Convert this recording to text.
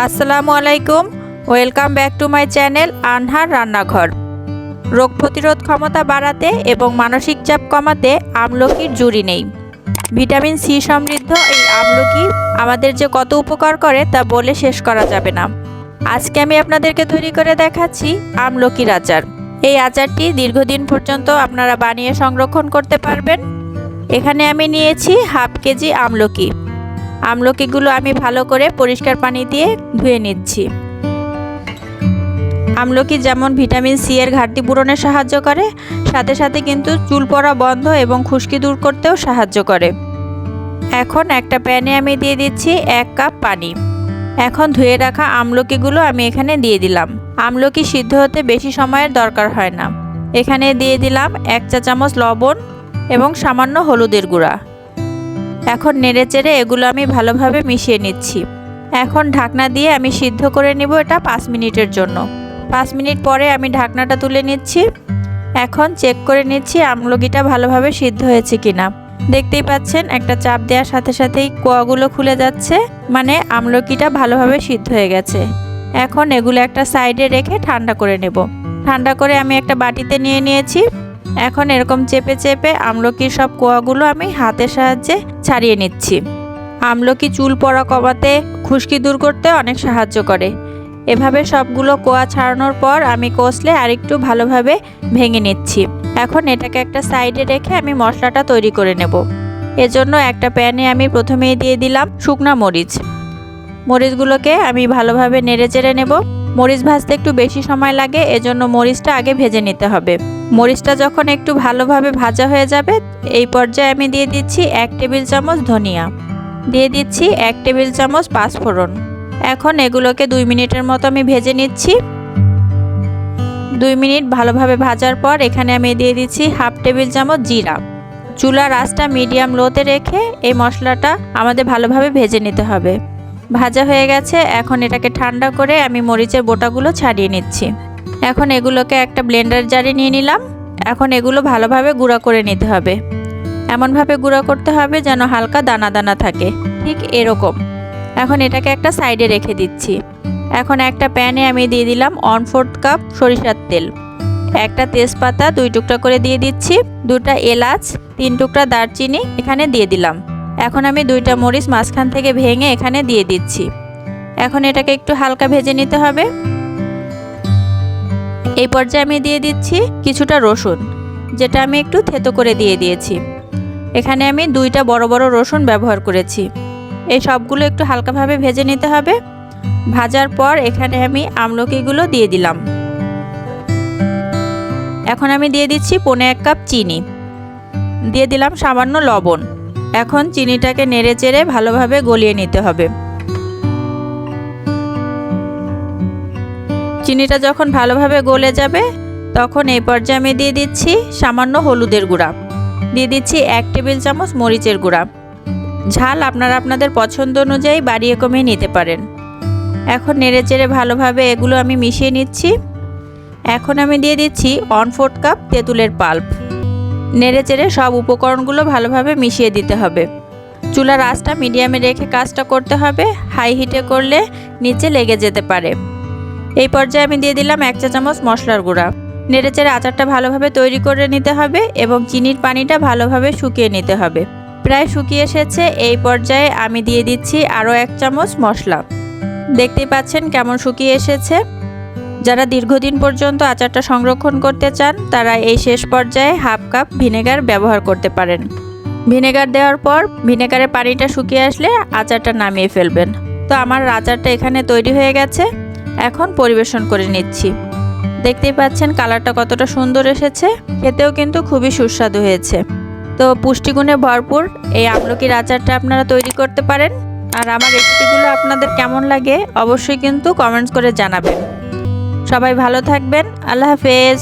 আসসালামু আলাইকুম, welcome back to my channel আনহার রান্নাঘর। রোগ প্রতিরোধ ক্ষমতা বাড়াতে এবং মানসিক চাপ কমাতে আমলকির জুড়ি নেই। ভিটামিন সি সমৃদ্ধ এই আমলকি আমাদের যে কত উপকার করে তা বলে শেষ করা যাবে না। আজকে আমি আপনাদেরকে তৈরি করে দেখাচ্ছি আমলকির আচার। এই আচারটি দীর্ঘদিন পর্যন্ত আপনারা বানিয়ে সংরক্ষণ করতে পারবেন। এখানে আমি নিয়েছি হাফ কেজি আমলকি। আমলকিগুলো আমি ভালো করে পরিষ্কার পানি দিয়ে ধুয়ে নিচ্ছি। আমলকি যেমন ভিটামিন সি এর ঘাটতি পূরণে সাহায্য করে, সাথে সাথে কিন্তু চুল পড়া বন্ধ এবং খুশকি দূর করতেও সাহায্য করে। এখন একটা প্যানে আমি দিয়ে দিচ্ছি 1 কাপ পানি। এখন ধুয়ে রাখা আমলকিগুলো আমি এখানে দিয়ে দিলাম। আমলকি সিদ্ধ হতে বেশি সময়ের দরকার হয় না। এখানে দিয়ে দিলাম 1 চা চামচ লবণ এবং সামান্য হলুদের গুঁড়া। এখন নেড়েচেড়ে এগুলো আমি ভালোভাবে মিশিয়ে নিচ্ছি। এখন ঢাকনা দিয়ে আমি সিদ্ধ করে নেব এটা 5 মিনিটের জন্য। 5 মিনিট পরে আমি ঢাকনাটা তুলে নিচ্ছি। এখন চেক করে নিচ্ছি আমলকিটা ভালোভাবে সিদ্ধ হয়েছে কিনা। দেখতেই পাচ্ছেন একটা চাপ দেওয়ার সাথে সাথেই কোয়াগুলো খুলে যাচ্ছে, মানে আমলকিটা ভালোভাবে সিদ্ধ হয়ে গেছে। এখন এগুলো একটা সাইডে রেখে ঠান্ডা করে নেব। ঠান্ডা করে আমি একটা বাটিতে নিয়ে নিয়েছি। এখন এরকম চেপে চেপে আমলকির সব কোয়াগুলো আমি হাতের সাহায্যে ছাড়িয়ে নিচ্ছি। আমলকি চুল পড়া কমাতে, খুশকি দূর করতে অনেক সাহায্য করে। এভাবে সবগুলো কোয়া ছাড়ানোর পর আমি কষলে আরেকটু ভালোভাবে ভেঙে নিচ্ছি। এখন এটাকে একটা সাইডে রেখে আমি মশলাটা তৈরি করে নেব। এজন্য একটা প্যানে আমি প্রথমেই দিয়ে দিলাম শুকনা মরিচ। মরিচগুলোকে আমি ভালোভাবে নেড়েচেড়ে নেব। মরিচ ভাজতে একটু বেশি সময় লাগে, এজন্য মরিচটা আগে ভেজে নিতে হবে। মরিচটা যখন একটু ভালোভাবে ভাজা হয়ে যাবে, এই পর্যায়ে আমি দিয়ে দিচ্ছি 1 টেবিল চামচ ধনিয়া, দিয়ে দিচ্ছি 1 টেবিল চামচ পাঁচফোড়ন। এখন এগুলোকে 2 মিনিটের মতো আমি ভেজে নিচ্ছি। 2 মিনিট ভালোভাবে ভাজার পর এখানে আমি দিয়ে দিচ্ছি হাফ টেবিল চামচ জিরা। চুলার আঁচটা মিডিয়াম লোতে রেখে এই মশলাটা আমাদের ভালোভাবে ভেজে নিতে হবে। ভাজা হয়ে গেছে, এখন এটাকে ঠান্ডা করে আমি মরিচের বোটাগুলো ছাড়িয়ে নিচ্ছি। এখন এগুলোকে একটা ব্লেন্ডার জারে নিয়ে নিলাম। এখন এগুলো ভালোভাবে গুঁড়া করে নিতে হবে। এমনভাবে গুঁড়া করতে হবে যেন হালকা দানা দানা থাকে, ঠিক এরকম। এখন এটাকে একটা সাইডে রেখে দিচ্ছি। এখন একটা প্যানে আমি দিয়ে দিলাম 1/4 কাপ সরিষার তেল, একটা তেজপাতা 2 টুকরা করে দিয়ে দিচ্ছি, 2টা এলাচ, 3 টুকরা দারচিনি এখানে দিয়ে দিলাম। এখন আমি 2টা মরিচ মাঝখান থেকে ভেঙে এখানে দিয়ে দিচ্ছি। এখন এটাকে একটু হালকা ভেজে নিতে হবে। এই পর্যায়ে আমি দিয়ে দিচ্ছি কিছুটা রসুন, যেটা আমি একটু থেতো করে দিয়ে দিয়েছি। এখানে আমি 2টা বড় বড় রসুন ব্যবহার করেছি। এই সবগুলো একটু হালকাভাবে ভেজে নিতে হবে। ভাজার পর এখানে আমি আমলকিগুলো দিয়ে দিলাম। এখন আমি দিয়ে দিচ্ছি 1/4 কাপ চিনি, দিয়ে দিলাম সামান্য লবণ। এখন চিনিটাকে নেড়েচেড়ে ভালোভাবে গলিয়ে নিতে হবে। চিনিটা যখন ভালোভাবে গলে যাবে, তখন এই পর্যায়ে আমি দিয়ে দিচ্ছি সামান্য হলুদের গুঁড়া, দিয়ে দিচ্ছি 1 টেবিল চামচ মরিচের গুঁড়া। ঝাল আপনারা আপনাদের পছন্দ অনুযায়ী বাড়িয়ে কমিয়ে নিতে পারেন। এখন নেড়েচেড়ে ভালোভাবে এগুলো আমি মিশিয়ে নিচ্ছি। এখন আমি দিয়ে দিচ্ছি 1/4 কাপ তেঁতুলের পাল্প। নেড়েচেড়ে সব উপকরণগুলো ভালোভাবে মিশিয়ে দিতে হবে। চুলার আঁচটা মিডিয়ামে রেখে কাজটা করতে হবে, হাই হিটে করলে নিচে লেগে যেতে পারে। এই পর্যায়ে আমি দিয়ে দিলাম 1 চা চামচ মশলার গুঁড়া। নেড়েচেড়ে আচারটা ভালোভাবে তৈরি করে নিতে হবে এবং চিনির পানিটা ভালোভাবে শুকিয়ে নিতে হবে। প্রায় শুকিয়ে এসেছে। এই পর্যায়ে আমি দিয়ে দিচ্ছি আরও 1 চামচ মশলা। দেখতেই পাচ্ছেন কেমন শুকিয়ে এসেছে। যারা দীর্ঘদিন পর্যন্ত আচারটা সংরক্ষণ করতে চান, তারা এই শেষ পর্যায়ে হাফ কাপ ভিনেগার ব্যবহার করতে পারেন। ভিনেগার দেওয়ার পর ভিনেগারের পানিটা শুকিয়ে আসলে আচারটা নামিয়ে ফেলবেন। তো আমার আচারটা এখানে তৈরি হয়ে গেছে। এখন পরিবেশন করে নিচ্ছি। দেখতেই পাচ্ছেন কালারটা কতটা সুন্দর এসেছে, খেতেও কিন্তু খুবই সুস্বাদু হয়েছে। তো পুষ্টিগুণে ভরপুর এই আমলকির আচারটা আপনারা তৈরি করতে পারেন। আর আমার রেসিপিগুলো আপনাদের কেমন লাগে অবশ্যই কিন্তু কমেন্টস করে জানাবেন। সবাই ভালো থাকবেন। আল্লাহ হাফেজ।